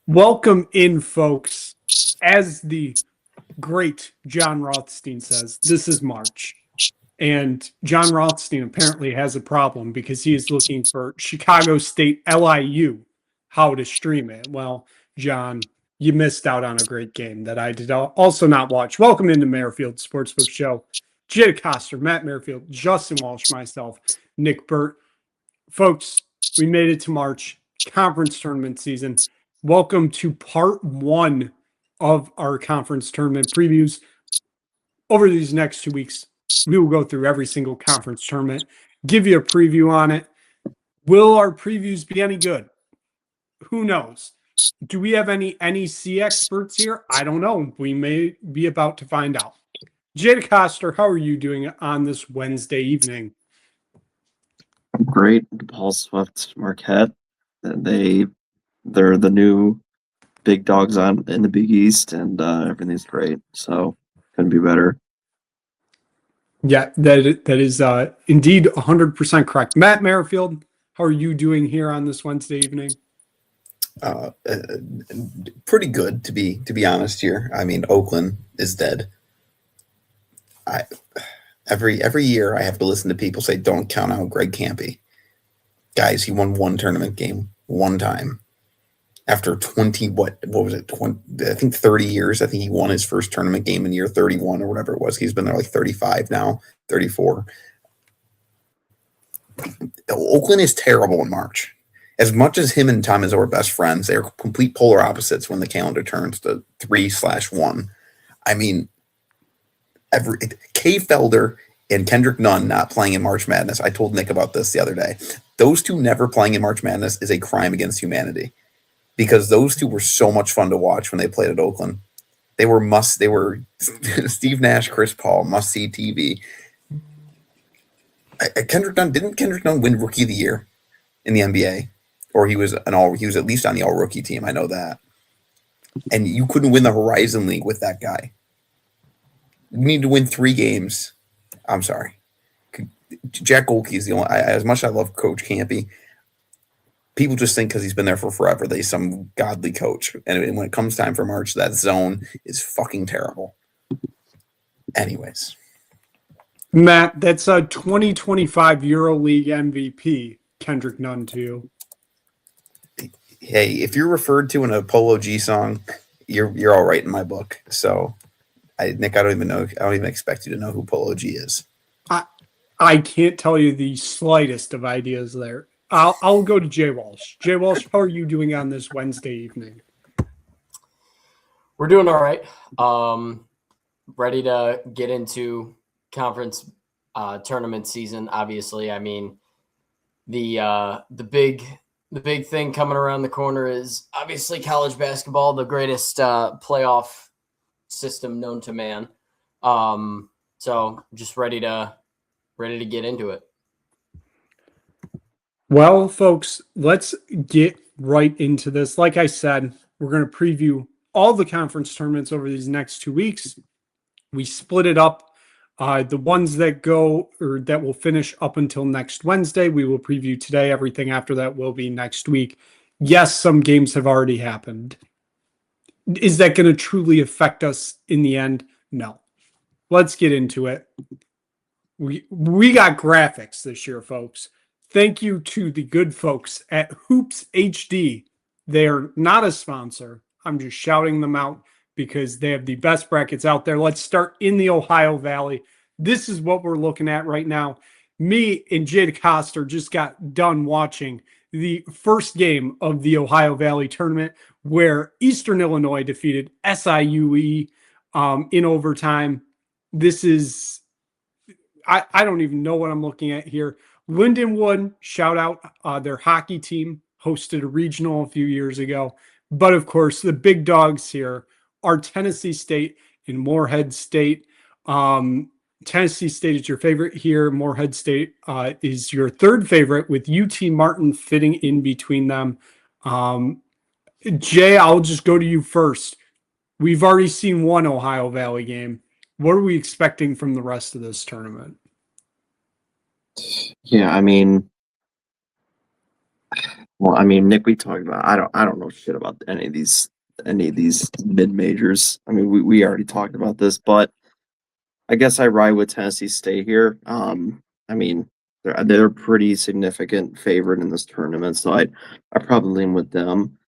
Welcome in, folks. As the great John Rothstein says, this is March. And John Rothstein apparently has a problem because he is looking for Chicago State LIU, how to stream it. Well, John, you missed out on a great game that I did also not watch. Welcome into Merrifield Sportsbook Show. Jay Coster, Matt Merrifield, Justin Walsh, myself, Nick Burt. Folks, we made it to March, conference tournament season. Welcome to part one of our conference tournament previews. Over these next 2 weeks, we will go through every single conference tournament, give you a preview on it. Will our previews be any good? Who knows? Do we have any NEC experts here? I don't know. We may be about to find out. Jada Coster, how are you doing on this Wednesday evening? Great. Paul swept Marquette. They're the new big dogs in the Big East, and everything's great. So couldn't be better. Yeah, that is indeed 100% correct. Matt Merrifield, how are you doing here on this Wednesday evening? Pretty good, to be honest here. I mean, Oakland is dead. Every year I have to listen to people say, don't count out Greg Campy. Guys, he won one tournament game one time. After 20, what was it? 20, I think 30 years. I think he won his first tournament game in year 31 or whatever it was. He's been there like 35 now, 34. Oakland is terrible in March. As much as him and Tom Izzo are best friends, they are complete polar opposites when the calendar turns to 3/1. I mean, Kay Felder and Kendrick Nunn not playing in March Madness. I told Nick about this the other day. Those two never playing in March Madness is a crime against humanity, because those two were so much fun to watch when they played at Oakland. They were Steve Nash, Chris Paul, must-see TV. Didn't Kendrick Nunn win Rookie of the Year in the NBA? Or he was at least on the all-rookie team, I know that. And you couldn't win the Horizon League with that guy. You need to win 3 games. I'm sorry. Jack Golke is the only. As much as I love Coach Campy, people just think because he's been there for forever that he's some godly coach. And when it comes time for March, that zone is fucking terrible. Anyways. Matt, that's a 2025 EuroLeague MVP, Kendrick Nunn to you. Hey, if you're referred to in a Polo G song, you're all right in my book. So, Nick, I don't even expect you to know who Polo G is. I can't tell you the slightest of ideas there. I'll go to Jay Walsh. Jay Walsh, how are you doing on this Wednesday evening? We're doing all right. Ready to get into conference tournament season. Obviously, I mean the big thing coming around the corner is obviously college basketball, the greatest playoff system known to man. So just ready to get into it. Well, folks, let's get right into this. Like I said, we're going to preview all the conference tournaments over these next 2 weeks. We split it up. The ones that go or that will finish up until next Wednesday, we will preview today. Everything after that will be next week. Yes, some games have already happened. Is that going to truly affect us in the end? No. Let's get into it. We got graphics this year, folks. Thank you to the good folks at Hoops HD. They are not a sponsor. I'm just shouting them out because they have the best brackets out there. Let's start in the Ohio Valley. This is what we're looking at right now. Me and Jada Coster just got done watching the first game of the Ohio Valley tournament where Eastern Illinois defeated SIUE in overtime. This is, I don't even know what I'm looking at here. Lindenwood, shout out, their hockey team hosted a regional a few years ago. But of course, the big dogs here are Tennessee State and Morehead State. Tennessee State is your favorite here. Morehead State is your third favorite, with UT Martin fitting in between them. Jay, I'll just go to you first. We've already seen one Ohio Valley game. What are we expecting from the rest of this tournament? Yeah, I mean, Well, I mean, Nick, we talked about. I don't know shit about any of these mid majors. I mean, we already talked about this, but I guess I ride with Tennessee State here. I mean, they're a pretty significant favorite in this tournament, so I probably lean with them.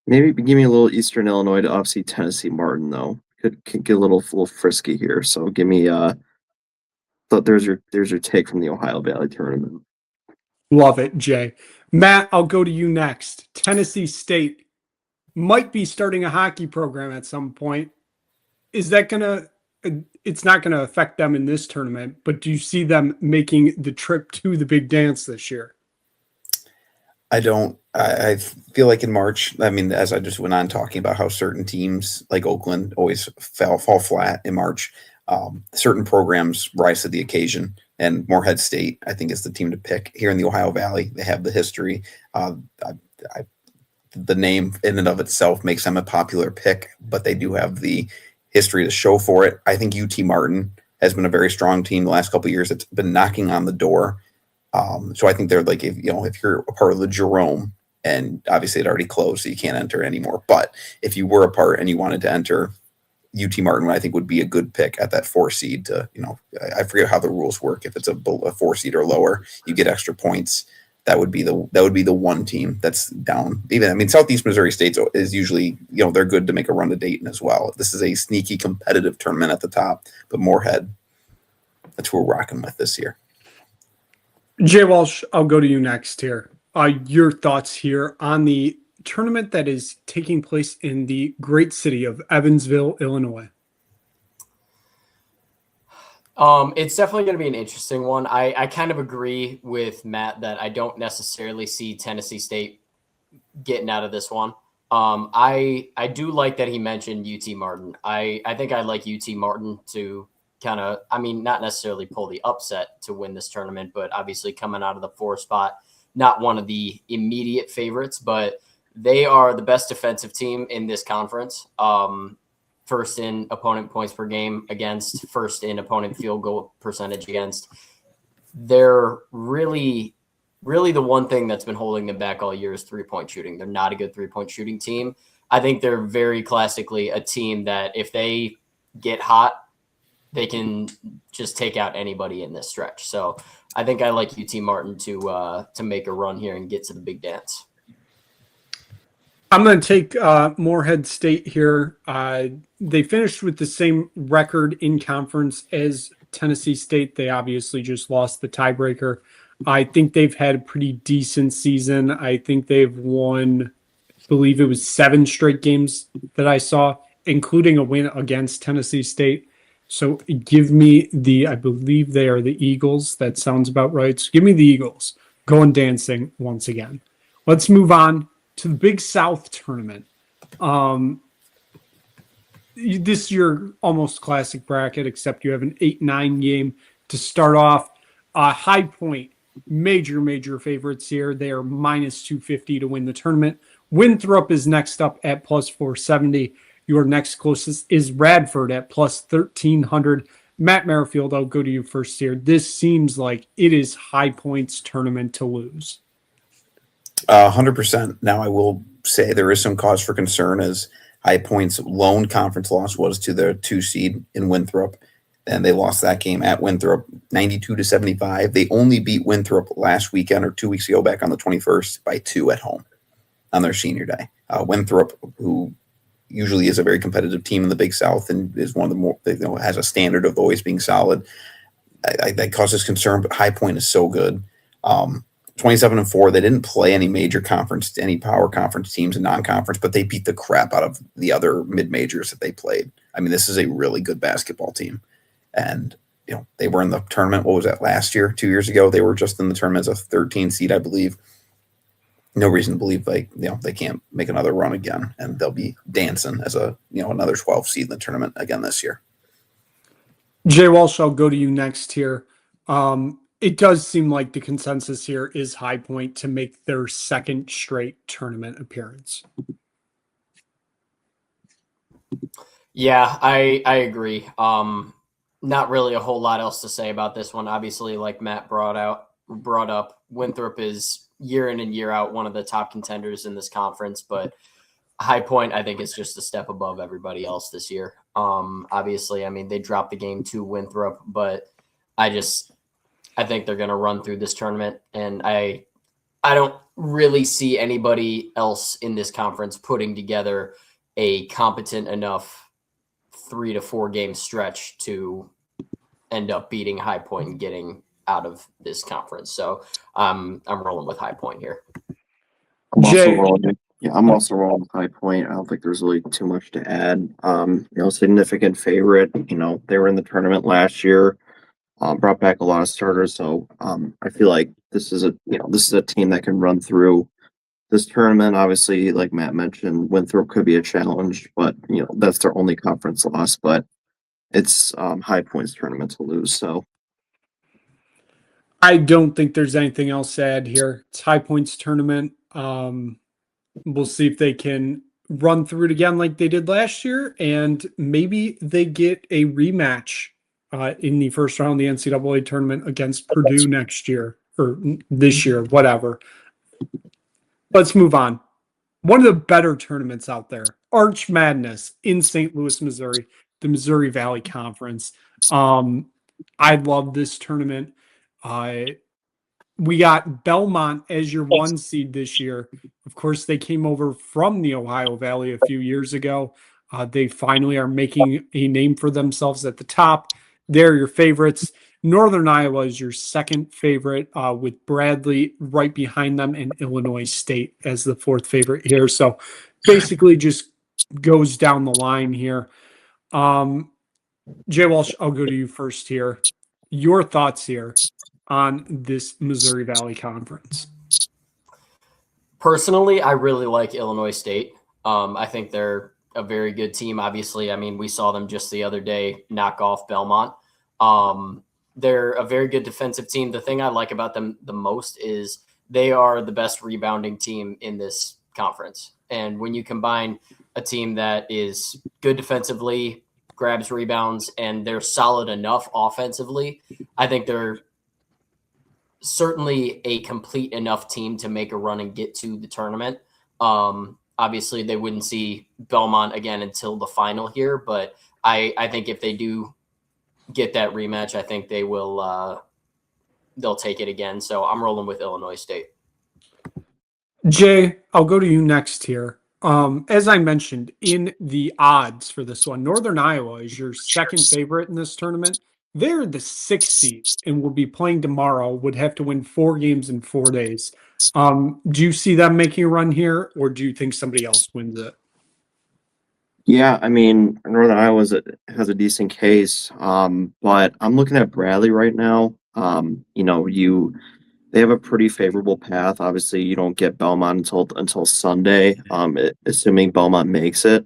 Maybe give me a little Eastern Illinois to offset Tennessee Martin though. Could get a little frisky here. So give me but there's your take from the Ohio Valley tournament. Love it, Jay. Matt, I'll go to you next. Tennessee State might be starting a hockey program at some point. Is that it's not gonna affect them in this tournament, but do you see them making the trip to the big dance this year? I don't. I feel like in March, I mean, as I just went on talking about how certain teams like Oakland always fall flat in March, certain programs rise to the occasion. And Morehead State, I think, is the team to pick here in the Ohio Valley. They have the history. The name in and of itself makes them a popular pick, but they do have the history to show for it. I think UT Martin has been a very strong team the last couple of years. It's been knocking on the door. So I think they're like, if you're a part of the Jerome, and obviously it already closed, so you can't enter anymore. But if you were a part and you wanted to enter, UT Martin, I think would be a good pick at that 4 seed. To I forget how the rules work. If it's a 4 seed or lower, you get extra points. That would be the one team that's down. Even, I mean, Southeast Missouri State is usually, they're good to make a run to Dayton as well. This is a sneaky competitive tournament at the top, but Morehead, that's who we're rocking with this year. Jay Walsh, I'll go to you next here. Your thoughts here on the tournament that is taking place in the great city of Evansville, Illinois. It's definitely going to be an interesting one. I kind of agree with Matt that I don't necessarily see Tennessee State getting out of this one. I do like that he mentioned UT Martin. I think I like UT Martin to kind of, I mean, not necessarily pull the upset to win this tournament, but obviously coming out of the 4 spot, not one of the immediate favorites, but they are the best defensive team in this conference. First in opponent points per game against, first in opponent field goal percentage against. They're really the one thing that's been holding them back all year is 3-point shooting. They're not a good 3-point shooting team. I think they're very classically a team that if they get hot, they can just take out anybody in this stretch. So I think I like UT Martin to make a run here and get to the big dance. I'm going to take Morehead State here. They finished with the same record in conference as Tennessee State. They obviously just lost the tiebreaker. I think they've had a pretty decent season. I think they've won, I believe it was 7 straight games that I saw, including a win against Tennessee State. So give me I believe they are the Eagles. That sounds about right. So give me the Eagles going dancing once again. Let's move on to the Big South tournament. This is your almost classic bracket, except you have an 8-9 game to start off. High Point, major favorites here. They are minus 250 to win the tournament. Winthrop is next up at plus 470. Your next closest is Radford at plus 1,300. Matt Merrifield, I'll go to you first here. This seems like it is High Point's tournament to lose. 100%. Now, I will say there is some cause for concern as High Point's lone conference loss was to their 2 seed in Winthrop, and they lost that game at Winthrop 92-75. They only beat Winthrop last weekend or 2 weeks ago, back on the 21st, by 2 at home on their senior day. Winthrop, who usually is a very competitive team in the Big South and is one of the more, has a standard of always being solid. That causes concern, but High Point is so good. 27-4. They didn't play any major conference, any power conference teams and non-conference, but they beat the crap out of the other mid-majors that they played. I mean, this is a really good basketball team. And, they were in the tournament. What was that, last year, 2 years ago? They were just in the tournament as a 13 seed, I believe. No reason to believe they can't make another run again, and they'll be dancing as another 12 seed in the tournament again this year. Jay Walsh, I'll go to you next here. It does seem like the consensus here is High Point to make their 2nd straight tournament appearance. Yeah, I agree. Not really a whole lot else to say about this one. Obviously, like Matt brought up, Winthrop is year in and year out one of the top contenders in this conference, but High Point, I think, is just a step above everybody else this year. Obviously, I mean, they dropped the game to Winthrop, but I think they're going to run through this tournament, and I don't really see anybody else in this conference putting together a competent enough 3 to 4 game stretch to end up beating High Point and getting out of this conference. So I'm rolling with High Point here. I'm also rolling with High Point. I don't think there's really too much to add. Significant favorite. They were in the tournament last year, brought back a lot of starters. So I feel like this is a team that can run through this tournament. Obviously, like Matt mentioned, Winthrop could be a challenge, but that's their only conference loss. But it's High Point's tournament to lose. So I don't think there's anything else to add here. It's High Point's tournament. We'll see if they can run through it again like they did last year, and maybe they get a rematch in the first round of the NCAA tournament against Purdue next year or this year, whatever. Let's move on. One of the better tournaments out there, Arch Madness in St. Louis, Missouri, the Missouri Valley Conference. I love this tournament. We got Belmont as your 1 seed this year. Of course, they came over from the Ohio Valley a few years ago. They finally are making a name for themselves at the top. They're your favorites. Northern Iowa is your second favorite, with Bradley right behind them and Illinois State as the 4th favorite here. So basically just goes down the line here. Jay Walsh, I'll go to you first here. Your thoughts here on this Missouri Valley Conference? Personally, I really like Illinois State. I think they're a very good team. Obviously, I mean, we saw them just the other day knock off Belmont. They're a very good defensive team. The thing I like about them the most is they are the best rebounding team in this conference. And when you combine a team that is good defensively, grabs rebounds, and they're solid enough offensively, I think they're certainly a complete enough team to make a run and get to the tournament. Obviously, they wouldn't see Belmont again until the final here, but I think if they do get that rematch, I think they will they'll take it again. So I'm rolling with Illinois State. Jay, I'll go to you next here. As I mentioned in the odds for this one, Northern Iowa is your second favorite in this tournament. They're the 6th seed and will be playing tomorrow, would have to win 4 games in 4 days. Do you see them making a run here, or do you think somebody else wins it? Yeah, I mean, Northern Iowa has a decent case, but I'm looking at Bradley right now. They have a pretty favorable path. Obviously, you don't get Belmont until Sunday, assuming Belmont makes it.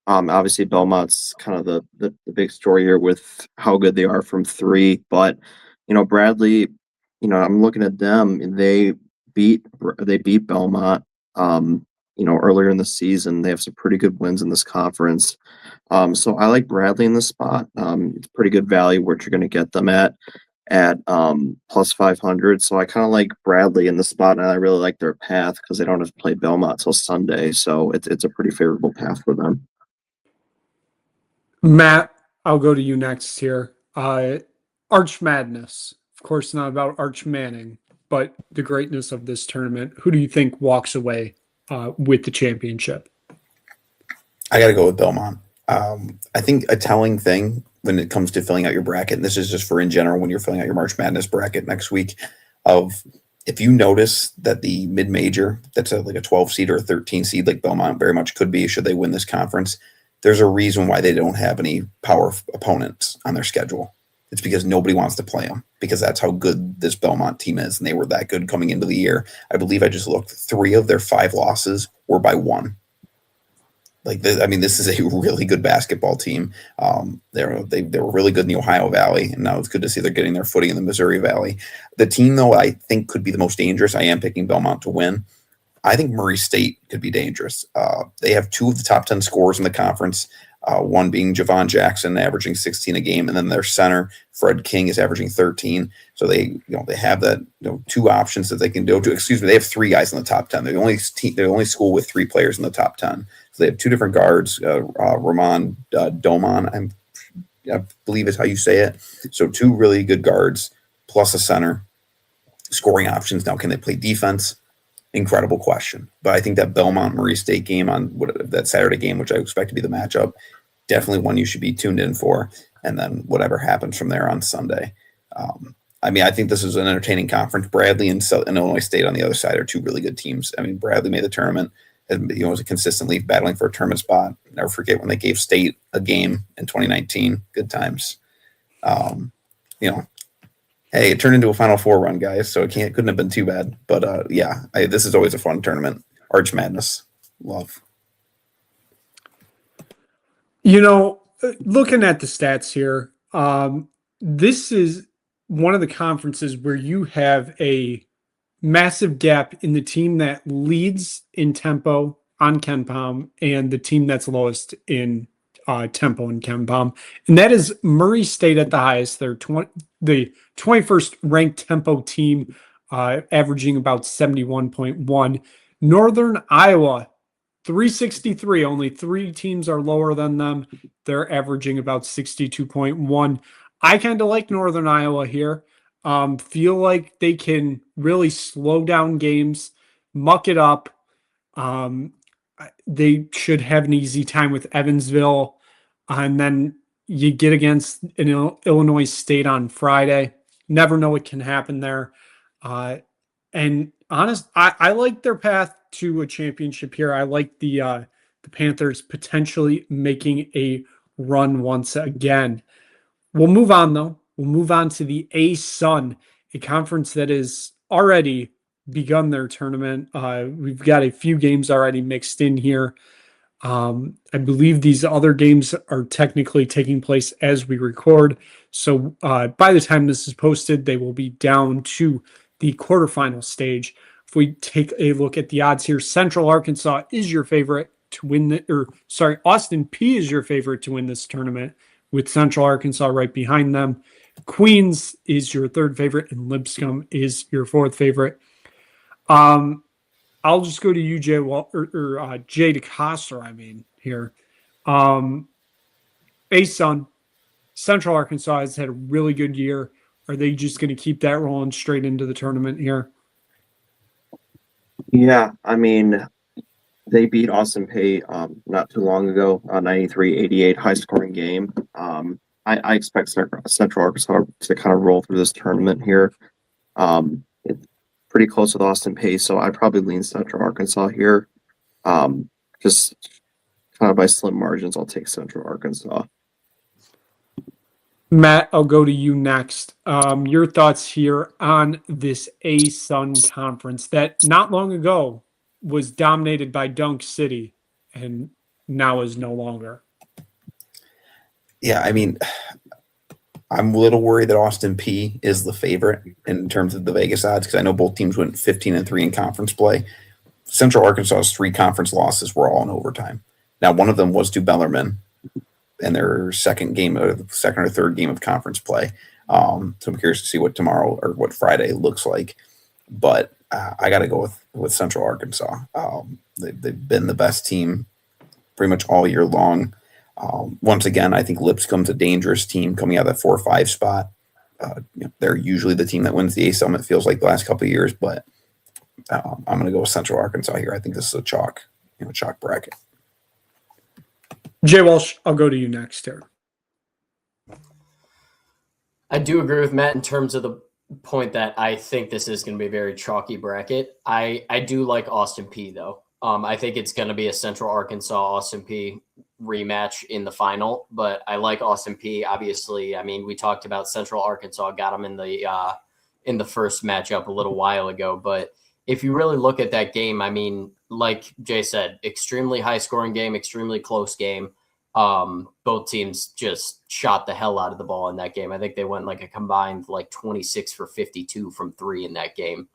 Obviously, Belmont's kind of the big story here with how good they are from 3. But Bradley, I'm looking at them, and they beat Belmont. Earlier in the season. They have some pretty good wins in this conference. So I like Bradley in this spot. It's pretty good value what you're going to get them at plus 500. So I kind of like Bradley in the spot, and I really like their path because they don't have to play Belmont till Sunday. So it's a pretty favorable path for them. Matt, I'll go to you next here. Arch Madness. Of course, not about Arch Manning, but the greatness of this tournament. Who do you think walks away with the championship? I got to go with Belmont. I think a telling thing when it comes to filling out your bracket, and this is just for in general when you're filling out your March Madness bracket next week, of if you notice that the mid-major, that's like a 12 seed or a 13 seed, like Belmont very much could be should they win this conference, there's a reason why they don't have any power opponents on their schedule. It's because nobody wants to play them, because that's how good this Belmont team is, and they were that good coming into the year. I believe I just looked, 3 of their 5 losses were by 1. This is a really good basketball team. They were really good in the Ohio Valley, and now it's good to see they're getting their footing in the Missouri Valley. The team, though, I think could be the most dangerous. I am picking Belmont to win. I think Murray State could be dangerous. They have 2 of the top 10 scorers in the conference. one being Javon Jackson averaging 16 a game, and then their center Fred King is averaging 13. So they have that two options that they can do. They have three guys in the top 10. They're the only school with three players in the top 10. So they have two different guards, Ramon Doman, I believe is how you say it. So two really good guards plus a center. Scoring options. Now, can they play defense? Incredible question. But I think that Belmont Murray State game that Saturday game, which I expect to be the matchup, definitely one you should be tuned in for. And then whatever happens from there on Sunday. I think this is an entertaining conference. Bradley and Illinois State on the other side are two really good teams. I mean, Bradley made the tournament and was consistently battling for a tournament spot. Never forget when they gave State a game in 2019. Good times. Hey, it turned into a Final Four run, guys, so couldn't have been too bad. But this is always a fun tournament. Arch Madness, love. Looking at the stats here, this is one of the conferences where you have a massive gap in the team that leads in tempo on KenPom and the team that's lowest in tempo in KenPom, and that is Murray State at the highest. They're the 21st ranked tempo team, averaging about 71.1. Northern Iowa, 363. Only three teams are lower than them. They're averaging about 62.1. I kind of like Northern Iowa here. Feel like they can really slow down games, muck it up. They should have an easy time with Evansville. And then you get against an Illinois State on Friday. Never know what can happen there. I like their path to a championship here. I like the Panthers potentially making a run once again. We'll move on, though. We'll move on to the ASun, a conference that has already begun their tournament. We've got a few games already mixed in here. I believe these other games are technically taking place as we record. So by the time this is posted, they will be down to the quarterfinal stage. If we take a look at the odds here, Central Arkansas is your favorite to win Austin P is your favorite to win this tournament, with Central Arkansas right behind them. Queens is your third favorite, and Lipscomb is your fourth favorite. I'll just go to you, Jay DeCoster, here. ASun, Central Arkansas has had a really good year. Are they just going to keep that rolling straight into the tournament here? Yeah, they beat Austin Peay not too long ago, 93-88, high-scoring game. I expect Central Arkansas to kind of roll through this tournament here. It's pretty close with Austin Peay, so I probably lean Central Arkansas here. Just kind of by slim margins, I'll take Central Arkansas. Matt, I'll go to you next. Your thoughts here on this ASun conference that not long ago was dominated by Dunk City and now is no longer. Yeah, I'm a little worried that Austin Peay is the favorite in terms of the Vegas odds, because I know both teams went 15-3 in conference play. Central Arkansas's 3 conference losses were all in overtime. Now, one of them was to Bellarmine in their second or third game of conference play. So I'm curious to see what tomorrow or what Friday looks like. But I got to go with Central Arkansas. They've been the best team pretty much all year long. Once again, I think Lipscomb's a dangerous team coming out of that 4 or 5 spot. They're usually the team that wins the ASUN, it feels like the last couple of years, but I'm going to go with Central Arkansas here. I think this is a chalk bracket. Jay Walsh, I'll go to you next here. I do agree with Matt in terms of the point that I think this is going to be a very chalky bracket. I do like Austin Peay, though. I think it's going to be a Central Arkansas Austin Peay rematch in the final, but I like Austin Peay. Obviously, we talked about Central Arkansas got them in the first matchup a little while ago, but if you really look at that game, like Jay said, extremely high scoring game, extremely close game. Both teams just shot the hell out of the ball in that game. I think they went like a combined 26 for 52 from 3 in that game.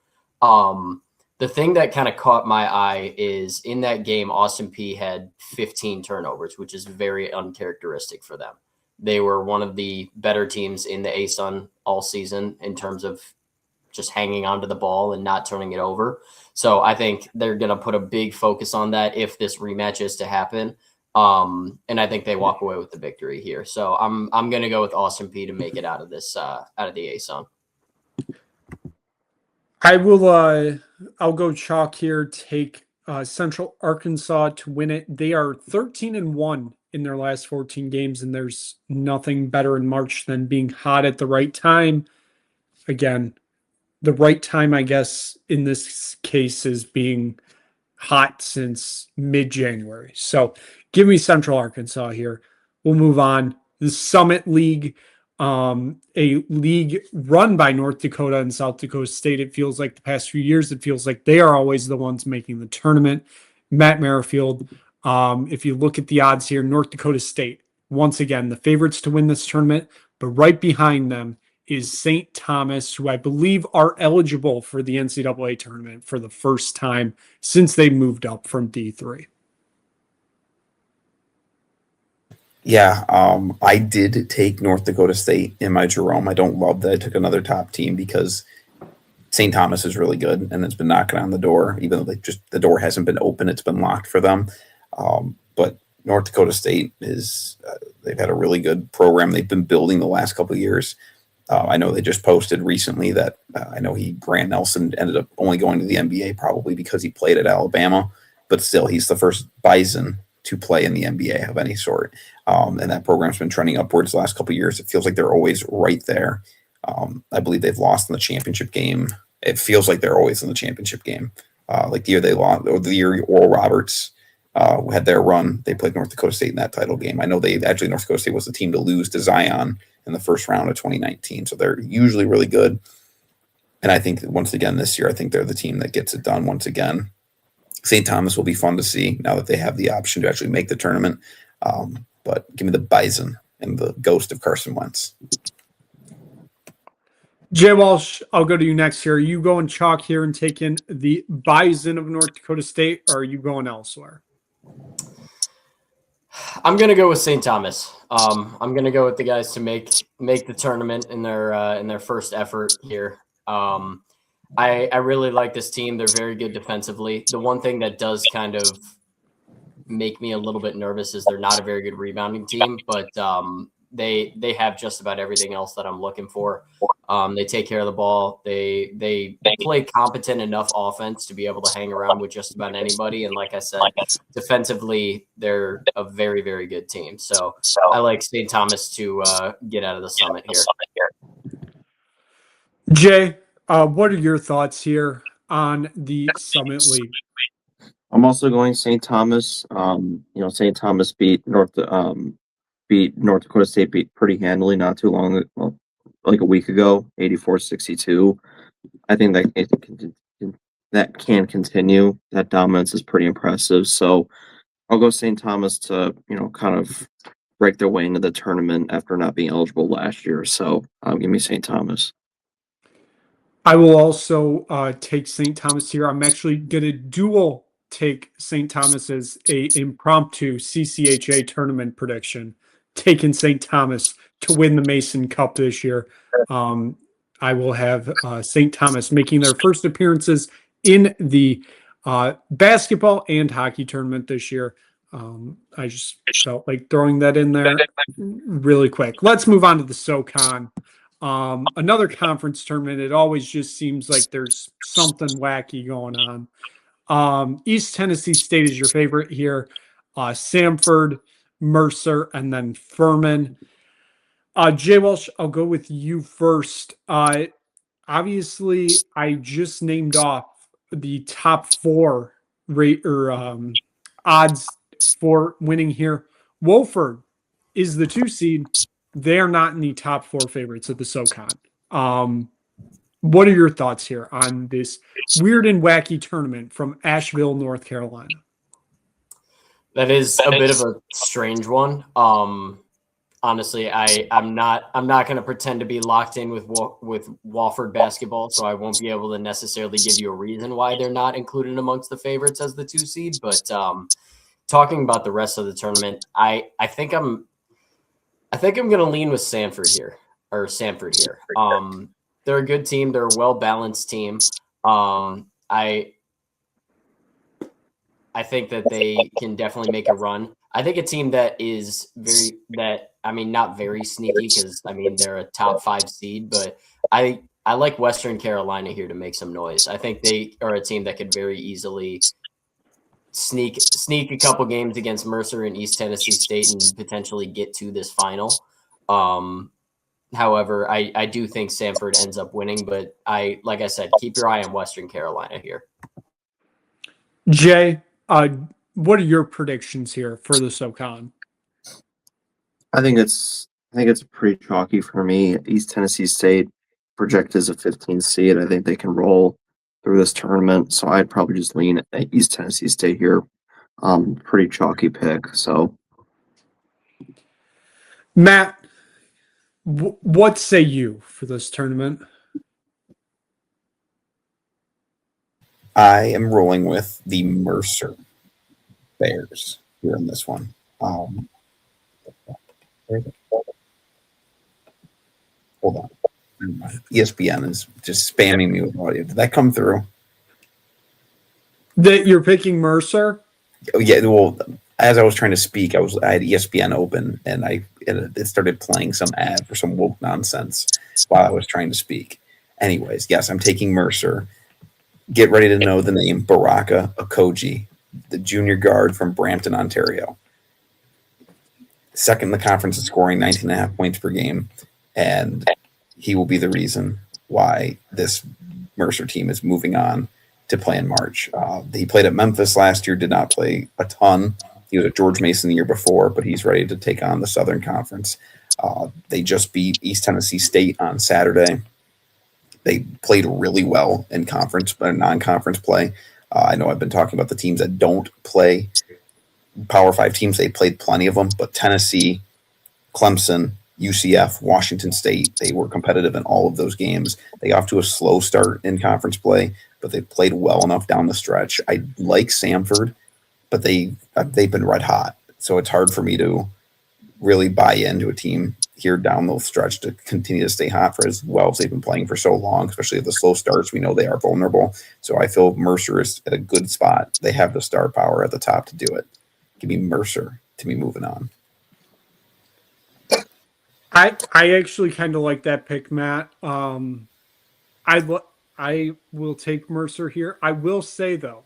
The thing that kind of caught my eye is in that game, Austin P had 15 turnovers, which is very uncharacteristic for them. They were one of the better teams in the ASun all season in terms of just hanging onto the ball and not turning it over. So I think they're going to put a big focus on that if this rematch is to happen. And I think they walk away with the victory here. So I'm going to go with Austin P to make it out of this, out of the ASun. I will. I'll go chalk here. Take Central Arkansas to win it. They are 13-1 in their last 14 games, and there's nothing better in March than being hot at the right time. Again, the right time, I guess, in this case is being hot since mid-January. So give me Central Arkansas here. We'll move on. The Summit League, a league run by North Dakota and South Dakota State. It feels like the past few years, it feels like they are always the ones making the tournament. Matt Merrifield, if you look at the odds here, North Dakota State, once again, the favorites to win this tournament, but right behind them is St. Thomas, who I believe are eligible for the NCAA tournament for the first time since they moved up from D3. Yeah, I did take North Dakota State in my Jerome. I don't love that I took another top team because St. Thomas is really good and it's been knocking on the door, even though the door hasn't been open, it's been locked for them. But North Dakota State is they've had a really good program. They've been building the last couple of years. I know they just posted recently that I know Grant Nelson ended up only going to the NBA probably because he played at Alabama, but still he's the first Bison to play in the NBA of any sort. And that program's been trending upwards the last couple of years. It feels like they're always right there. I believe they've lost in the championship game. It feels like they're always in the championship game. Like the year they lost, or the year Oral Roberts had their run, they played North Dakota State in that title game. I know North Dakota State was the team to lose to Zion in the first round of 2019. So they're usually really good. And I think once again this year, I think they're the team that gets it done once again. St. Thomas will be fun to see now that they have the option to actually make the tournament. But give me the Bison and the ghost of Carson Wentz. Jay Walsh, I'll go to you next here. Are you going chalk here and taking the Bison of North Dakota State, or are you going elsewhere? I'm going to go with St. Thomas. I'm going to go with the guys to make the tournament in their first effort here. I really like this team. They're very good defensively. The one thing that does kind of make me a little bit nervous is they're not a very good rebounding team, but they have just about everything else that I'm looking for. They take care of the ball. They play competent enough offense to be able to hang around with just about anybody. And like I said, defensively, they're a very, very good team. So I like St. Thomas to get out of the Summit here. Jay, what are your thoughts here on the Summit League? I'm also going St. Thomas. St. Thomas beat North Dakota State pretty handily not too long, like a week ago, 84-62. I think that can continue. That dominance is pretty impressive. So I'll go St. Thomas to, kind of break their way into the tournament after not being eligible last year. So give me St. Thomas. I will also take St. Thomas here. I'm actually going to dual take St. Thomas as a impromptu CCHA tournament prediction, taking St. Thomas to win the Mason Cup this year. I will have St. Thomas making their first appearances in the basketball and hockey tournament this year. I just felt like throwing that in there really quick. Let's move on to the SoCon. Another conference tournament. It always just seems like there's something wacky going on. East Tennessee State is your favorite here. Samford, Mercer, and then Furman. Jay Walsh, I'll go with you first. Obviously, I just named off the top four odds for winning here. Wofford is the 2 seed. They're not in the top 4 favorites of the SoCon. What are your thoughts here on this weird and wacky tournament from Asheville, North Carolina? That is a bit of a strange one. honestly, I'm not going to pretend to be locked in with Wofford basketball, so I won't be able to necessarily give you a reason why they're not included amongst the favorites as the 2 seed. But talking about the rest of the tournament, I think I'm going to lean with Sanford here. They're a good team. They're a well balanced team. I think that they can definitely make a run. I think a team that is not very sneaky, because they're a top 5 seed, but I like Western Carolina here to make some noise. I think they are a team that could very easily sneak a couple games against Mercer and East Tennessee State and potentially get to this final. However, I do think Sanford ends up winning, but like I said, keep your eye on Western Carolina here. Jay, what are your predictions here for the SoCon? I think it's pretty chalky for me. East Tennessee State projected as a 15 seed. I think they can roll through this tournament, so I'd probably just lean at East Tennessee State here. Pretty chalky pick. So, Matt, what say you for this tournament? I am rolling with the Mercer Bears here in this one. Hold on. ESPN is just spamming me with audio. Did that come through? That you're picking Mercer? Oh, yeah. Well, as I was trying to speak, I had ESPN open, and it started playing some ad for some woke nonsense while I was trying to speak. Anyways, yes, I'm taking Mercer. Get ready to know the name Baraka Okoji, the junior guard from Brampton, Ontario. Second in the conference in scoring, 19.5 points per game, and he will be the reason why this Mercer team is moving on to play in March. He played at Memphis last year, did not play a ton. He was at George Mason the year before, but he's ready to take on the Southern Conference. They just beat East Tennessee State on Saturday. They played really well in conference, but non-conference play. I know I've been talking about the teams that don't play Power 5 teams. They played plenty of them, but Tennessee, Clemson, UCF, Washington State, they were competitive in all of those games. They got off to a slow start in conference play, but they played well enough down the stretch. I like Samford, but they've been red hot, so it's hard for me to really buy into a team here down the stretch to continue to stay hot for as well as they've been playing for so long, especially at the slow starts. We know they are vulnerable. So I feel Mercer is at a good spot. They have the star power at the top to do it. Give me Mercer to be moving on. I actually kind of like that pick, Matt. I will take Mercer here. I will say, though,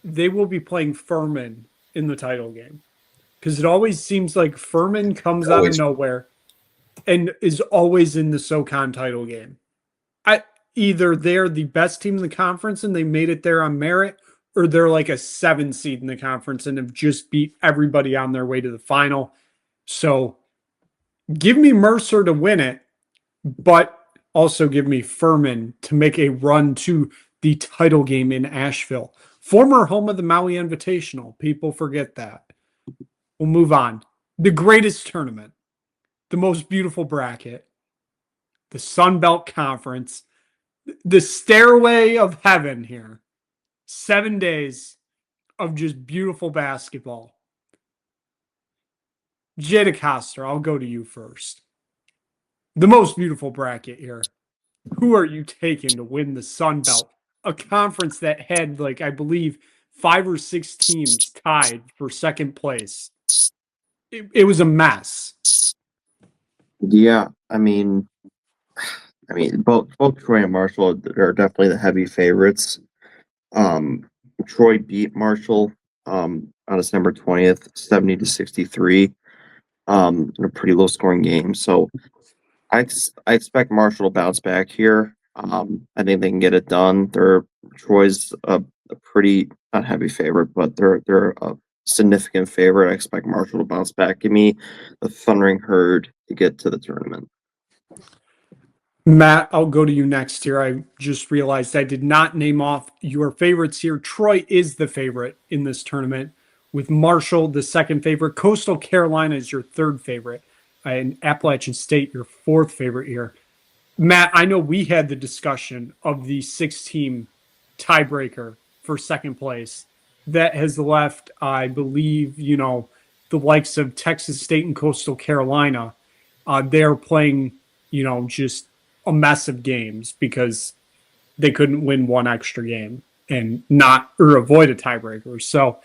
they will be playing Furman in the title game, because it always seems like Furman comes out of nowhere and is always in the SoCon title game. Either they're the best team in the conference and they made it there on merit, or they're like a 7 seed in the conference and have just beat everybody on their way to the final. So give me Mercer to win it, but also give me Furman to make a run to the title game in Asheville. Former home of the Maui Invitational. People forget that. We'll move on. The greatest tournament, the most beautiful bracket, the Sun Belt Conference, the stairway of heaven here. 7 days of just beautiful basketball. Jay DeCoster, I'll go to you first. The most beautiful bracket here. Who are you taking to win the Sun Belt? A conference that had, I believe, 5 or 6 teams tied for second place. It was a mess. yeah, both Troy and Marshall are definitely the heavy favorites. Troy beat Marshall on December 20th, 70-63, in a pretty low scoring game. So I expect Marshall to bounce back here. I think they can get it done. Troy's a pretty, not heavy favorite, but they're a significant favorite. I expect Marshall to bounce back. Give me the Thundering Herd to get to the tournament. Matt, I'll go to you next here. I just realized I did not name off your favorites here. Troy is the favorite in this tournament, with Marshall the second favorite. Coastal Carolina is your third favorite. and Appalachian State your fourth favorite year. Matt, I know we had the discussion of the 6-team tiebreaker for second place that has left, I believe, the likes of Texas State and Coastal Carolina. They're playing, just a mess of games because they couldn't win one extra game and avoid a tiebreaker. So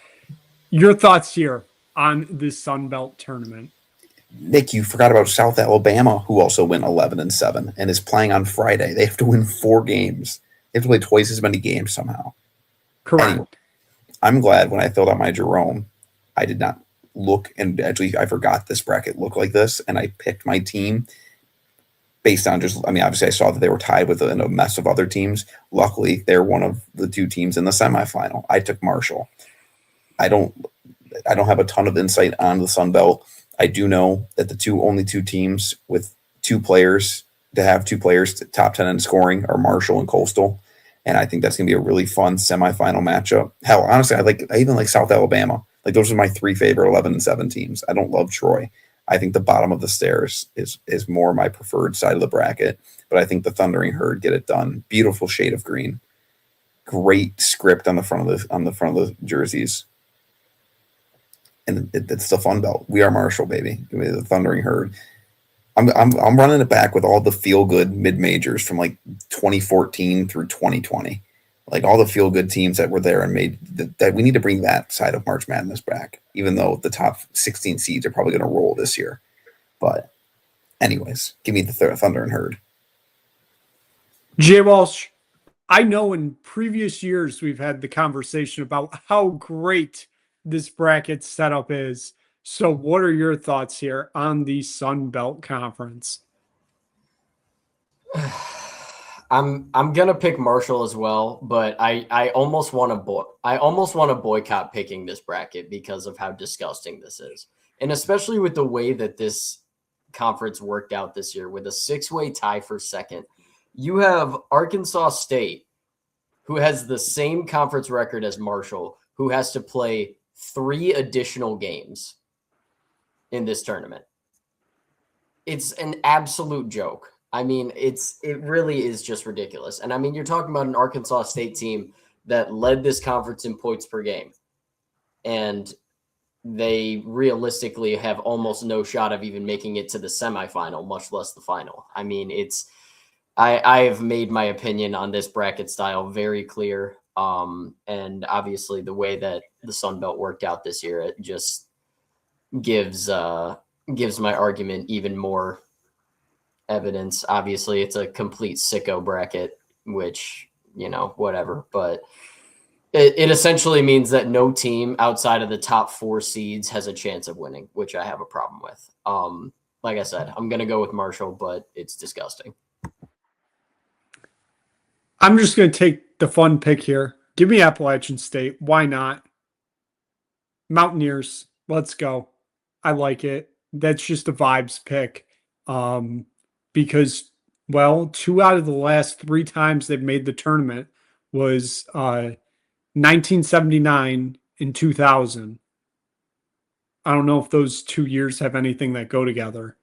your thoughts here on this Sun Belt tournament? Nick, you forgot about South Alabama, who also went 11-7 and is playing on Friday. They have to win 4 games. They have to play twice as many games somehow. Correct. Anyway, I'm glad when I filled out my Jerome, I did not look, and actually I forgot this bracket looked like this, and I picked my team based on obviously I saw that they were tied with a mess of other teams. Luckily, they're one of the 2 teams in the semifinal. I took Marshall. I don't have a ton of insight on the Sun Belt. I do know that the only two teams with 2 players top 10 in scoring are Marshall and Coastal. And I think that's going to be a really fun semifinal matchup. Hell, honestly, I even like South Alabama. Like, those are my 3 favorite 11-7 teams. I don't love Troy. I think the bottom of the stairs is more my preferred side of the bracket. But I think the Thundering Herd get it done. Beautiful shade of green. Great script on the front of the jerseys. And it's the Fun Belt. We are Marshall, baby. Give me the Thundering Herd. I'm running it back with all the feel-good mid-majors from like 2014 through 2020. Like, all the feel-good teams that were there and made that we need to bring that side of March Madness back, even though the top 16 seeds are probably going to roll this year. But anyways, give me the Thunder and Herd. Jay Walsh, I know in previous years we've had the conversation about how great this bracket setup is. So what are your thoughts here on the Sun Belt Conference? I'm gonna pick Marshall as well, but I almost want to boycott picking this bracket because of how disgusting this is, and especially with the way that this conference worked out this year with a 6-way tie for second. You have Arkansas State, who has the same conference record as Marshall, who has to play 3 additional games in this tournament. It's an absolute joke. I mean, it really is just ridiculous. And I mean, you're talking about an Arkansas State team that led this conference in points per game, and they realistically have almost no shot of even making it to the semifinal, much less the final. I mean, I have made my opinion on this bracket style very clear. And obviously the way that the Sun Belt worked out this year, it just gives my argument even more evidence. Obviously, it's a complete sicko bracket, which, whatever. But it essentially means that no team outside of the top 4 seeds has a chance of winning, which I have a problem with. Like I said, I'm going to go with Marshall, but it's disgusting. I'm just going to take the fun pick here. Give me Appalachian State. Why not? Mountaineers. Let's go. I like it. That's just a vibes pick. Because, 2 out of the last 3 times they've made the tournament was 1979 and 2000. I don't know if those 2 years have anything that go together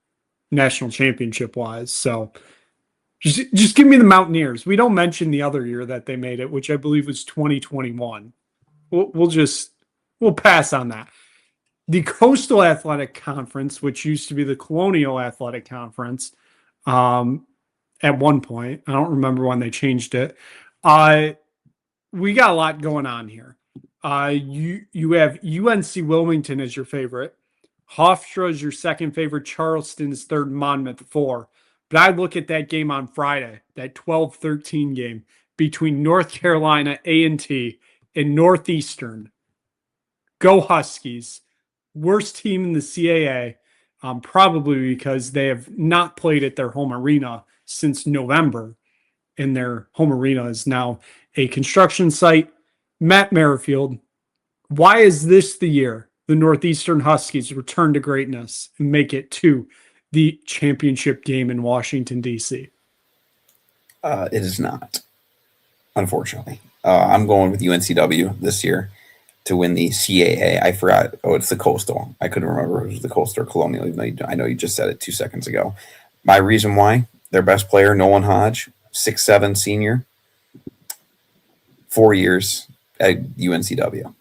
national championship wise. So just give me the Mountaineers. We don't mention the other year that they made it, which I believe was 2021. We'll pass on that. The Coastal Athletic Conference, which used to be the Colonial Athletic Conference, at one point, I don't remember when they changed it. We got a lot going on here. You have UNC Wilmington as your favorite. Hofstra is your second favorite. Charleston's third. Monmouth 4. But I look at that game on Friday, that 12-13 game between North Carolina A&T and Northeastern. Go Huskies. Worst team in the CAA, probably because they have not played at their home arena since November, and their home arena is now a construction site. Matt Merrifield, why is this the year the Northeastern Huskies return to greatness and make it to the championship game in Washington, D.C.? It is not, unfortunately. I'm going with UNCW this year. to win the CAA. I forgot. Oh, it's the Coastal. I couldn't remember if it was the Coastal or Colonial. Even though I know you just said it 2 seconds ago. My reason why, their best player, Nolan Hodge, 6'7" senior, 4 years at UNCW.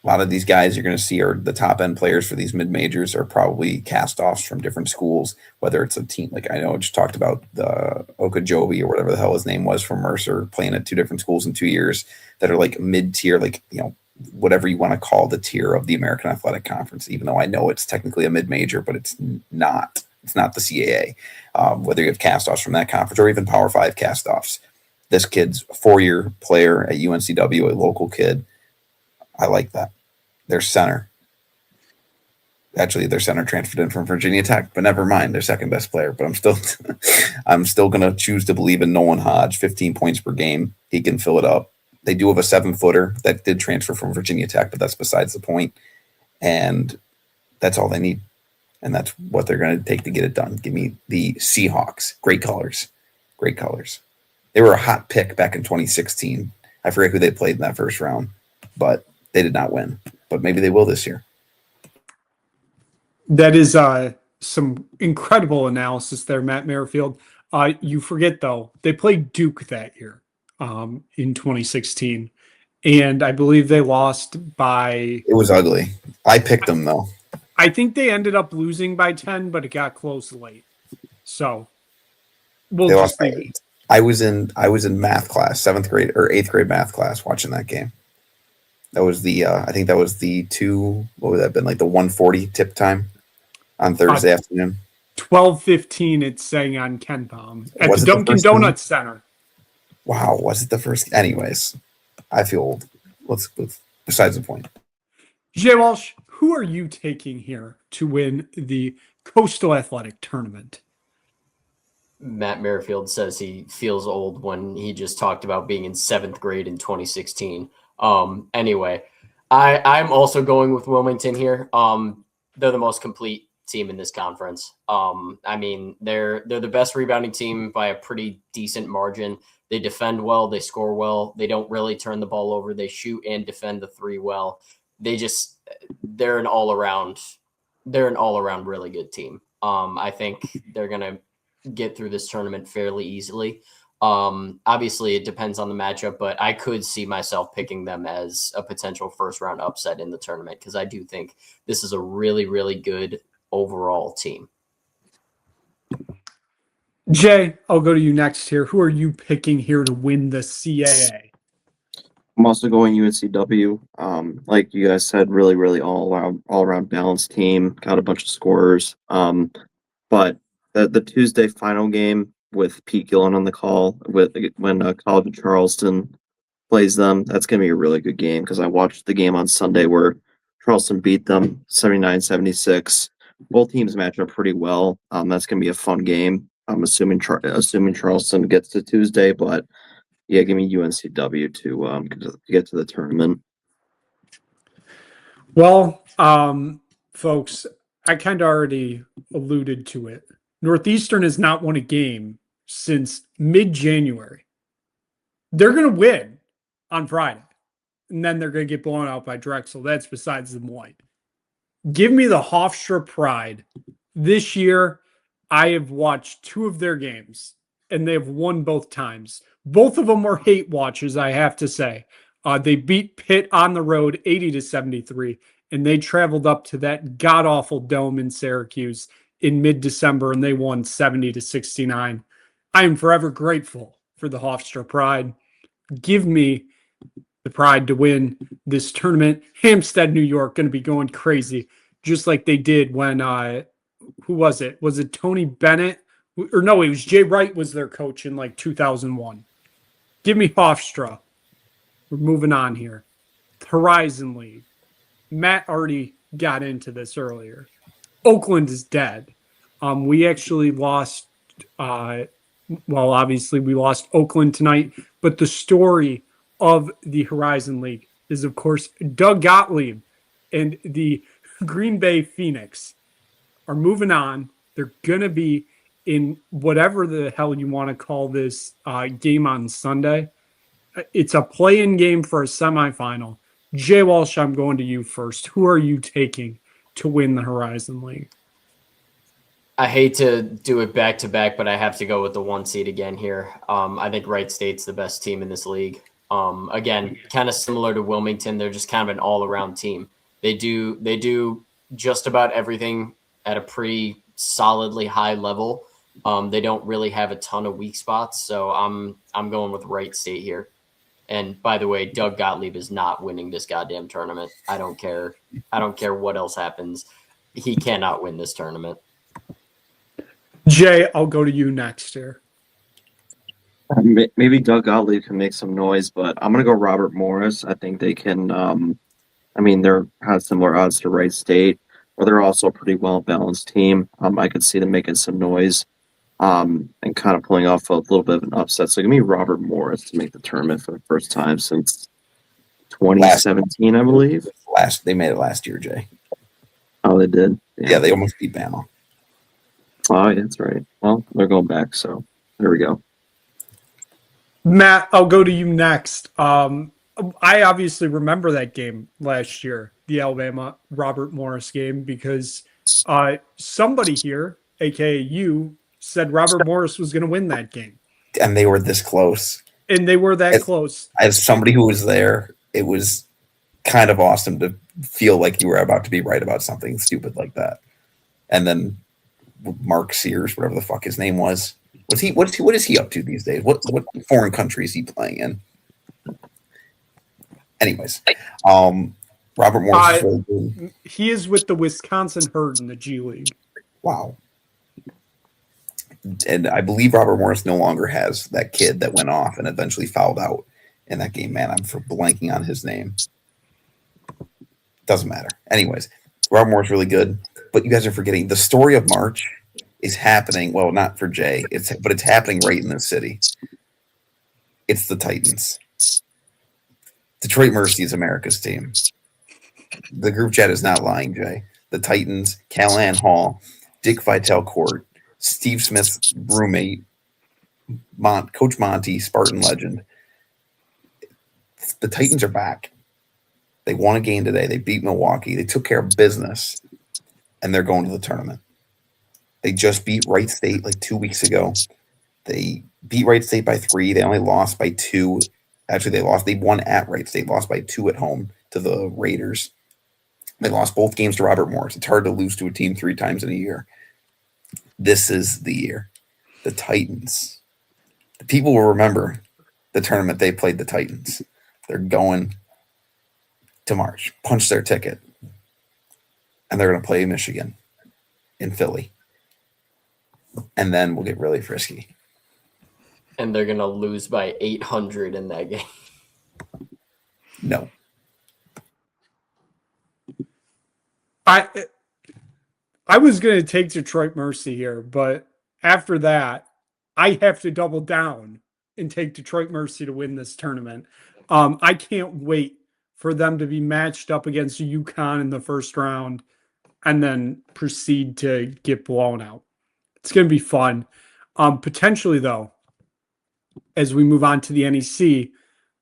A lot of these guys you're going to see are the top end players for these mid majors are probably cast offs from different schools, whether it's a team like I know I just talked about the Okeechobee or whatever the hell his name was from Mercer playing at 2 different schools in 2 years that are like mid tier, like, you know, whatever you want to call the tier of the American Athletic Conference, even though I know it's technically a mid major, but it's not the CAA. Whether you have cast offs from that conference or even Power 5 cast offs, this kid's a 4-year player at UNCW, a local kid. I like that. Their center. Actually, their center transferred in from Virginia Tech, but never mind. Their second best player. But I'm still going to choose to believe in Nolan Hodge. 15 points per game. He can fill it up. They do have a 7-footer that did transfer from Virginia Tech, but that's besides the point. And that's all they need. And that's what they're going to take to get it done. Give me the Seahawks. Great colors. Great colors. They were a hot pick back in 2016. I forget who they played in that first round, but they did not win. But maybe they will this year. That is some incredible analysis there, Matt Merrifield. You forget, though, they played Duke that year in 2016. And I believe they lost by... It was ugly. I picked them, though. I think they ended up losing by 10, but it got close late. So we'll just leave it. I was in math class, 7th grade or 8th grade math class watching that game. That was the I think that was the what would that have been, like the 1:40 tip time on Thursday afternoon. 12:15 it's saying on KenPom at Was the Dunkin' Donuts Center. Wow, was it the first? Anyways, I feel old. Let's besides the point. Jay Walsh, who are you taking here to win the Coastal Athletic Tournament? Matt Merrifield says he feels old when he just talked about being in 7th grade in 2016. Anyway, I'm also going with Wilmington here. They're the most complete team in this conference. I mean, they're the best rebounding team by a pretty decent margin. They defend well, they score well, they don't really turn the ball over, they shoot and defend the 3 well. They're an all-around really good team. I think they're gonna get through this tournament fairly easily. Obviously it depends on the matchup, but I could see myself picking them as a potential first round upset in the tournament because I do think this is a really, really good overall team. Jay, I'll go to you next here. Who are you picking here to win the CAA? I'm also going UNCW. Like you guys said, really, really all around balanced team. Got a bunch of scorers. But the Tuesday final game with Pete Gillen on the call when College of Charleston plays them, that's going to be a really good game because I watched the game on Sunday where Charleston beat them 79-76. Both teams match up pretty well. That's going to be a fun game. I'm assuming Charleston gets to Tuesday, but yeah, give me UNCW to get to the tournament. Well, folks, I kind of already alluded to it. Northeastern has not won a game since mid-January. They're going to win on Friday, and then they're going to get blown out by Drexel. That's besides the point. Give me the Hofstra Pride. This year, I have watched 2 of their games, and they have won both times. Both of them were hate watches, I have to say. They beat Pitt on the road 80-73, and they traveled up to that god-awful dome in Syracuse in mid-December, and they won 70-69. I am forever grateful for the Hofstra Pride. Give me the Pride to win this tournament. Hampstead, New York, going to be going crazy, just like they did when, who was it? Was it Tony Bennett? Or no, it was Jay Wright was their coach in like 2001. Give me Hofstra. We're moving on here. Horizon League. Matt already got into this earlier. Oakland is dead. We actually lost, obviously we lost Oakland tonight, but the story of the Horizon League is, of course, Doug Gottlieb and the Green Bay Phoenix are moving on. They're going to be in whatever the hell you want to call this game on Sunday. It's a play-in game for a semifinal. Jay Walsh, I'm going to you first. Who are you taking to win the Horizon League? I hate to do it back to back, but I have to go with the 1 seed again here. I think Wright State's the best team in this league. Again, kind of similar to Wilmington. They're just kind of an all-around team. They do just about everything at a pretty solidly high level. They don't really have a ton of weak spots, so I'm going with Wright State here. And by the way, Doug Gottlieb is not winning this goddamn tournament. I don't care. I don't care what else happens. He cannot win this tournament. Jay, I'll go to you next here. Maybe Doug Gottlieb can make some noise, but I'm going to go Robert Morris. I think they can. They're have similar odds to Wright State, but they're also a pretty well balanced team. I could see them making some noise, and kind of pulling off a little bit of an upset. So give me Robert Morris to make the tournament for the first time since 2017, I believe. They made it last year, Jay. Oh, they did. Yeah, they almost beat Bama. Oh, yeah, that's right. Well, they're going back, so there we go. Matt, I'll go to you next. I obviously remember that game last year, the Alabama Robert Morris game, because somebody here, aka you, said Robert Morris was going to win that game. And they were this close. And they were that close. As somebody who was there, it was kind of awesome to feel like you were about to be right about something stupid like that. And then Mark Sears, whatever the fuck his name was. What is he up to these days? What foreign country is he playing in? Anyways, Robert Morris. He is with the Wisconsin Herd in the G League. Wow. And I believe Robert Morris no longer has that kid that went off and eventually fouled out in that game. Man, I'm for blanking on his name. Doesn't matter. Anyways, Robert Morris really good, but you guys are forgetting the story of March is happening. Well, not for Jay, but it's happening right in the city. It's the Titans. Detroit Mercy is America's team. The group chat is not lying, Jay. The Titans, Callahan Hall, Dick Vitale Court, Steve Smith's roommate, Coach Monty, Spartan legend. The Titans are back. They won a game today. They beat Milwaukee. They took care of business, and they're going to the tournament. They just beat Wright State like 2 weeks ago. They beat Wright State by 3. They only lost by 2. Actually, they won at Wright State, lost by 2 at home to the Raiders. They lost both games to Robert Morris. It's hard to lose to a team 3 times in a year. This is the year. The Titans. The people will remember the tournament they played the Titans. They're going to March, punch their ticket, and they're going to play Michigan in Philly. And then we'll get really frisky. And they're going to lose by 800 in that game. No. I was going to take Detroit Mercy here, but after that, I have to double down and take Detroit Mercy to win this tournament. I can't wait for them to be matched up against UConn in the first round and then proceed to get blown out. It's going to be fun. Potentially, though, as we move on to the NEC,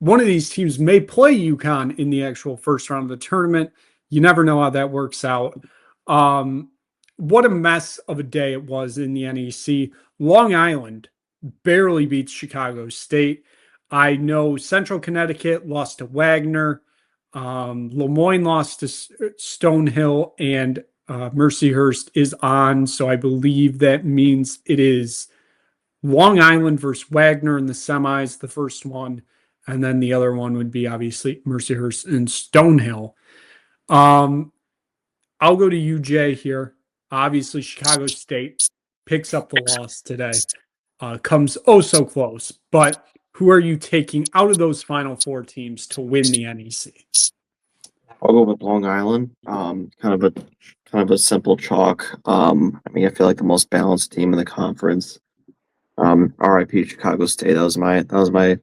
one of these teams may play UConn in the actual first round of the tournament. You never know how that works out. What a mess of a day it was in the NEC. Long Island barely beats Chicago State. I know Central Connecticut lost to Wagner. Lemoyne lost to Stonehill, and Mercyhurst is on. So I believe that means it is Long Island versus Wagner in the semis, the first one. And then the other one would be obviously Mercyhurst and Stonehill. I'll go to you, Jay, here. Obviously, Chicago State picks up the loss today. Comes oh so close. But who are you taking out of those final 4 teams to win the NEC? I'll go with Long Island. Kind of a simple chalk. I feel like the most balanced team in the conference. RIP Chicago State. That was my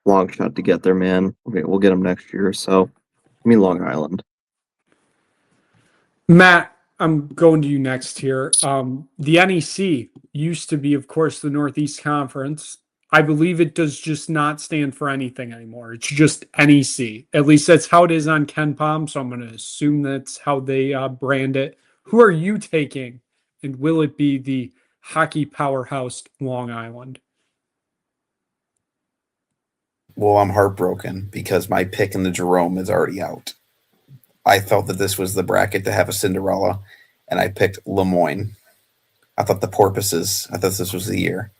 long shot to get there, man. Okay, we'll get them next year. So, give me Long Island. Matt, I'm going to you next here. The NEC used to be, of course, the Northeast Conference. I believe it does just not stand for anything anymore. It's just NEC. At least that's how it is on KenPom. So I'm going to assume that's how they brand it. Who are you taking? And will it be the hockey powerhouse Long Island? Well, I'm heartbroken because my pick in the Jerome is already out. I felt that this was the bracket to have a Cinderella, and I picked Lemoyne. I thought the Porpoises, I thought this was the year.